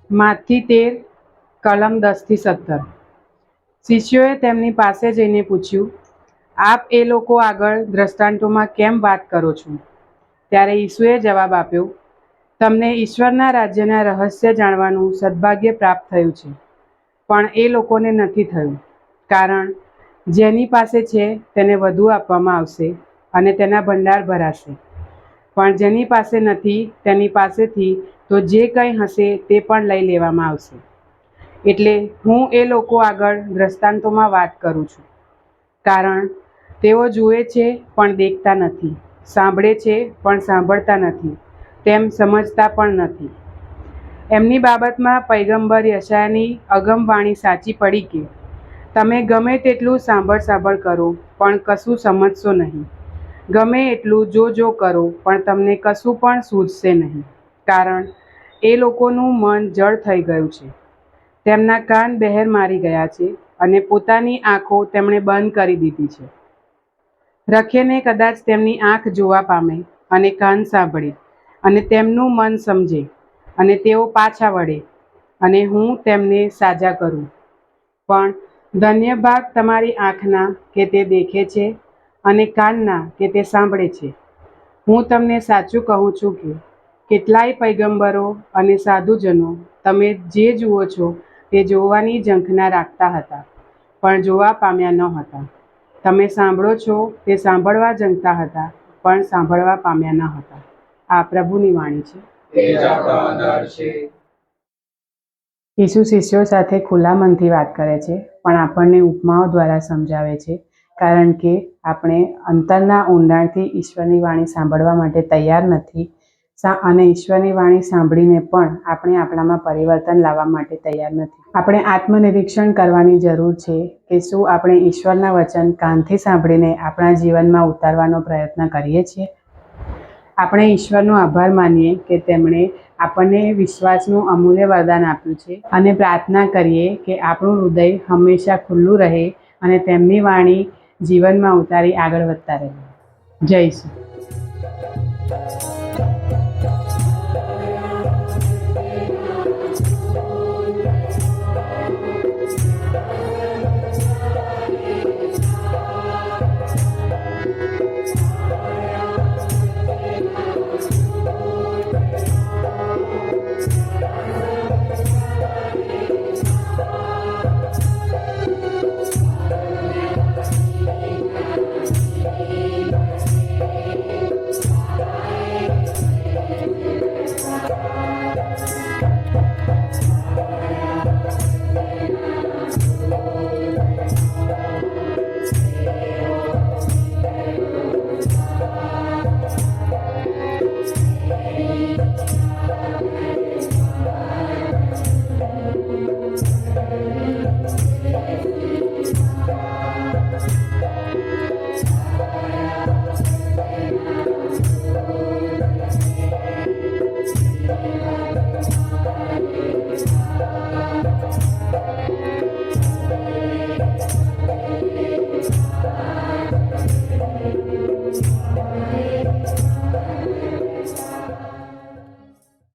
માથી 13 કલમ 10-17। શિષ્યોએ તેમની પાસે જઈને પૂછ્યું, આપ એ લોકો આગળ દ્રષ્ટાંતોમાં કેમ વાત કરો છો? ત્યારે ઈસુએ જવાબ આપ્યો, તમને ઈશ્વરના રાજ્યના રહસ્ય જાણવાનું સદભાગ્ય પ્રાપ્ત થયું છે, પણ એ લોકોને નથી થયું, કારણ જેની પાસે છે તેને વધુ આપવામાં આવશે અને તેના ભંડાર ભરાશે, પણ જેની પાસે નથી તેની પાસેથી તો જે કંઈ હશે તે પણ લઈ લેવામાં આવશે। એટલે હું એ લોકો આગળ દ્રષ્ટાંતોમાં વાત કરું છું, કારણ તેઓ જુએ છે પણ દેખતા નથી, સાંભળે છે પણ સાંભળતા નથી, તેમ સમજતા પણ નથી। એમની બાબતમાં પયગંબર યશાયાની અગમવાણી સાચી પડી કે, તમે ગમે તેટલું સાંભળ કરો પણ કશું સમજશો નહીં, ગમે એટલું જો કરો પણ તમને કશું પણ સૂઝશે નહીં, કારણ એ લોકોનું મન જડ થઈ ગયું છે, તેમના કાન બહેર મારી ગયા છે અને પોતાની આંખો તેમણે બંધ કરી દીધી છે। રખેને કદાચ તેમની આંખ જોવા પામે અને કાન સાંભળે અને તેમનું મન સમજે અને તેઓ પાછા વળે અને હું તેમને સાજા કરું। પણ ધન્ય ભાગ તમારી આંખના કે તે દેખે છે અને કાનના કે તે સાંભળે છે। હું તમને સાચું કહું છું કે કેટલાય પયગંબરો અને સાધુજનો તમે જે જુઓ છો તે જોવાની ઝંખના રાખતા હતા, પણ જોવા પામ્યા ન હતા, તમે સાંભળો છો તે સાંભળવા ઝંખતા હતા, પણ સાંભળવા પામ્યા ન હતા। આ પ્રભુની વાણી છે। ઈસુ શિષ્યો સાથે ખુલ્લા મનથી વાત કરે છે, પણ આપણને ઉપમાઓ દ્વારા સમજાવે છે, કારણ કે આપણે અંતરના ઊંડાણથી ઈશ્વરની વાણી સાંભળવા માટે તૈયાર નથી અને ઈશ્વરની વાણી સાંભળીને પણ આપણે આપણામાં પરિવર્તન લાવવા માટે તૈયાર નથી। આપણે આત્મનિરીક્ષણ કરવાની જરૂર છે કે શું આપણે ઈશ્વરના વચન કાનથી સાંભળીને આપણા જીવનમાં ઉતારવાનો પ્રયત્ન કરીએ છીએ? આપણે ઈશ્વરનો આભાર માનીએ કે તેમણે આપણને વિશ્વાસનું અમૂલ્ય વરદાન આપ્યું છે અને પ્રાર્થના કરીએ કે આપણું હૃદય હંમેશા ખુલ્લું રહે અને તેમની વાણી જીવનમાં ઉતારી આગળ વધતા રહીએ। જય ઈસુ।